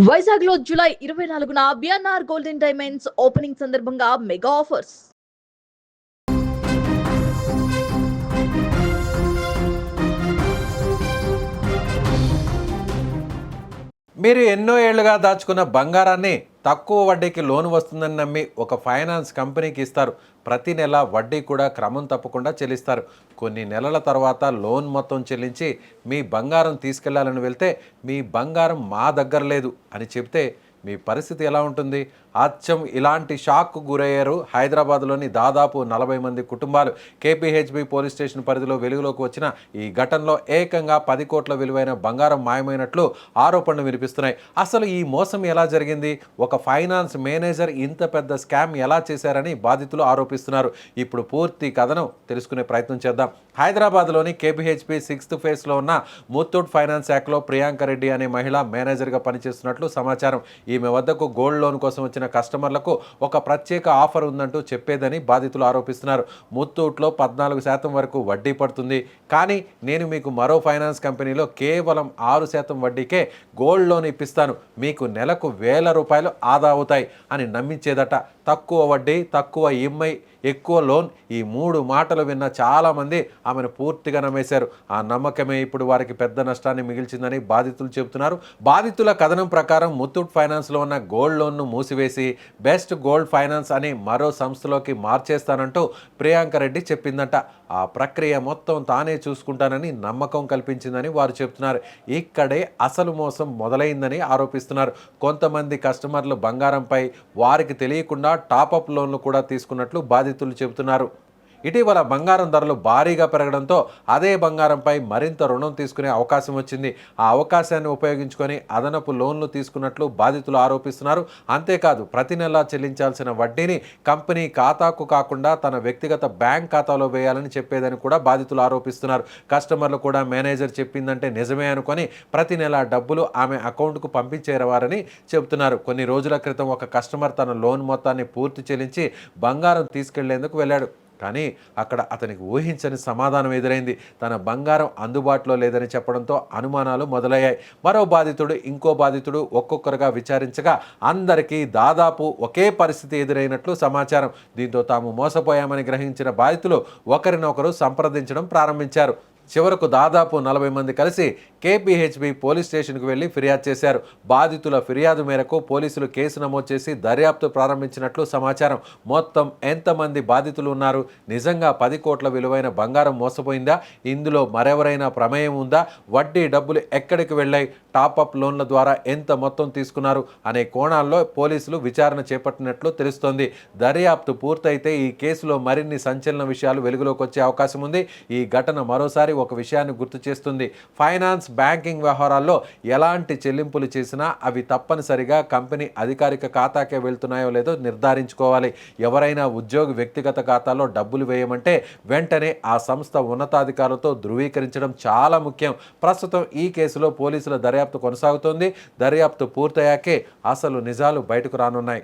వైజాగ్‌లో జూలై 24న BNR golden diamonds opening సందర్భంగా మెగా ఆఫర్స్. మీరు ఎన్నో ఏళ్లుగా దాచుకున్న బంగారాన్ని తక్కువ వడ్డీకి లోన్ వస్తుందని నమ్మి ఒక ఫైనాన్స్ కంపెనీకి ఇస్తారు. ప్రతి నెల వడ్డీ కూడా క్రమం తప్పకుండా చెల్లిస్తారు. కొన్ని నెలల తర్వాత లోన్ మొత్తం చెల్లించి మీ బంగారం తీసుకెళ్లాలని వెళ్తే మీ బంగారం మా దగ్గర లేదు అని చెప్తే మీ పరిస్థితి ఎలా ఉంటుంది? అచ్చం ఇలాంటి షాక్కు గురయ్యారు హైదరాబాద్లోని దాదాపు 40 మంది కుటుంబాలు. కేపీహెచ్బి పోలీస్ స్టేషన్ పరిధిలో వెలుగులోకి వచ్చిన ఈ ఘటనలో ఏకంగా 10 కోట్ల విలువైన బంగారం మాయమైనట్లు ఆరోపణలు వినిపిస్తున్నాయి. అసలు ఈ మోసం ఎలా జరిగింది? ఒక ఫైనాన్స్ మేనేజర్ ఇంత పెద్ద స్కామ్ ఎలా చేశారని బాధితులు ఆరోపిస్తున్నారు. ఇప్పుడు పూర్తి కథనం తెలుసుకునే ప్రయత్నం చేద్దాం. హైదరాబాద్లోని కేపీహెచ్బి 6th ఫేజ్లో ఉన్న ముత్తూట్ ఫైనాన్స్ శాఖలో ప్రియాంక రెడ్డి అనే మహిళ మేనేజర్గా పనిచేస్తున్నట్లు సమాచారం. ఈమె వద్దకు గోల్డ్ లోన్ కోసం వచ్చిన కస్టమర్లకు ఒక ప్రత్యేక ఆఫర్ ఉందంటూ చెప్పేదని బాధితులు ఆరోపిస్తున్నారు. ముత్తూట్లో 14% వరకు వడ్డీ పడుతుంది, కానీ నేను మీకు మరో ఫైనాన్స్ కంపెనీలో కేవలం 6% వడ్డీకే గోల్డ్ లోన్ ఇప్పిస్తాను, మీకు నెలకు ₹1000 ఆదా అవుతాయి అని నమ్మించేదట. తక్కువ వడ్డీ, తక్కువ ఈఎంఐ, ఎక్కువ లోన్, ఈ 3 మాటలు విన్న చాలామంది ఆమెను పూర్తిగా నమ్మేశారు. ఆ నమ్మకమే ఇప్పుడు వారికి పెద్ద నష్టాన్ని మిగిల్చిందని బాధితులు చెబుతున్నారు. బాధితుల కథనం ప్రకారం ముత్తూట్ ఫైనాన్స్లో ఉన్న గోల్డ్ లోన్ను మూసివేసి బెస్ట్ గోల్డ్ ఫైనాన్స్ అని మరో సంస్థలోకి మార్చేస్తానంటూ ప్రియాంక రెడ్డి చెప్పిందట. ఆ ప్రక్రియ మొత్తం తానే చూసుకుంటానని నమ్మకం కల్పించిందని వారు చెబుతున్నారు. ఇక్కడే అసలు మోసం మొదలైందని ఆరోపిస్తున్నారు. కొంతమంది కస్టమర్లు బంగారంపై వారికి తెలియకుండా టాపప్ లోన్లు కూడా తీసుకున్నట్లు బాధితులు చెబుతున్నారు. ఇటీవల బంగారం ధరలు భారీగా పెరగడంతో అదే బంగారంపై మరింత రుణం తీసుకునే అవకాశం వచ్చింది. ఆ అవకాశాన్ని ఉపయోగించుకొని అదనపు లోన్లు తీసుకున్నట్లు బాధితులు ఆరోపిస్తున్నారు. అంతేకాదు, ప్రతి నెలా చెల్లించాల్సిన వడ్డీని కంపెనీ ఖాతాకు కాకుండా తన వ్యక్తిగత బ్యాంక్ ఖాతాలో వేయాలని చెప్పేదని కూడా బాధితులు ఆరోపిస్తున్నారు. కస్టమర్లు కూడా మేనేజర్ చెప్పిందంటే నిజమే అనుకొని ప్రతి నెల డబ్బులు ఆమె అకౌంట్కు పంపించేవారని చెబుతున్నారు. కొన్ని రోజుల క్రితం ఒక కస్టమర్ తన లోన్ మొత్తాన్ని పూర్తి చెల్లించి బంగారం తీసుకెళ్లేందుకు వెళ్ళాడు. కానీ అక్కడ అతనికి ఊహించని సమాధానం ఎదురైంది. తన బంగారం అందుబాటులో లేదని చెప్పడంతో అనుమానాలు మొదలయ్యాయి. మరో బాధితుడు, ఇంకో బాధితుడు ఒక్కొక్కరుగా విచారించగా అందరికీ దాదాపు ఒకే పరిస్థితి ఎదురైనట్లు సమాచారం. దీంతో తాము మోసపోయామని గ్రహించిన బాధితులు ఒకరినొకరు సంప్రదించడం ప్రారంభించారు. చివరకు దాదాపు 40 మంది కలిసి కేపీహెచ్బి పోలీస్ స్టేషన్కు వెళ్లి ఫిర్యాదు చేశారు. బాధితుల ఫిర్యాదు మేరకు పోలీసులు కేసు నమోదు చేసి దర్యాప్తు ప్రారంభించినట్లు సమాచారం. మొత్తం ఎంతమంది బాధితులు ఉన్నారు? నిజంగా 10 కోట్ల విలువైన బంగారం మోసపోయిందా? ఇందులో మరెవరైనా ప్రమేయం ఉందా? వడ్డీ డబ్బులు ఎక్కడికి వెళ్ళాయి? టాపప్ లోన్ల ద్వారా ఎంత మొత్తం తీసుకున్నారు అనే కోణాల్లో పోలీసులు విచారణ చేపట్టినట్లు తెలుస్తోంది. దర్యాప్తు పూర్తయితే ఈ కేసులో మరిన్ని సంచలన విషయాలు వెలుగులోకి వచ్చే అవకాశం ఉంది. ఈ ఘటన మరోసారి ఒక విషయాన్ని గుర్తు చేస్తుంది. ఫైనాన్స్, బ్యాంకింగ్ వ్యవహారాల్లో ఎలాంటి చెల్లింపులు చేసినా అవి తప్పనిసరిగా కంపెనీ అధికారిక ఖాతాకే వెళ్తున్నాయో లేదో నిర్ధారించుకోవాలి. ఎవరైనా ఉద్యోగి వ్యక్తిగత ఖాతాలో డబ్బులు వేయమంటే వెంటనే ఆ సంస్థ ఉన్నతాధికారులతో ధృవీకరించడం చాలా ముఖ్యం. ప్రస్తుతం ఈ కేసులో పోలీసుల దర్యాప్తు కొనసాగుతోంది. దర్యాప్తు పూర్తయ్యాకే అసలు నిజాలు బయటకు రానున్నాయి.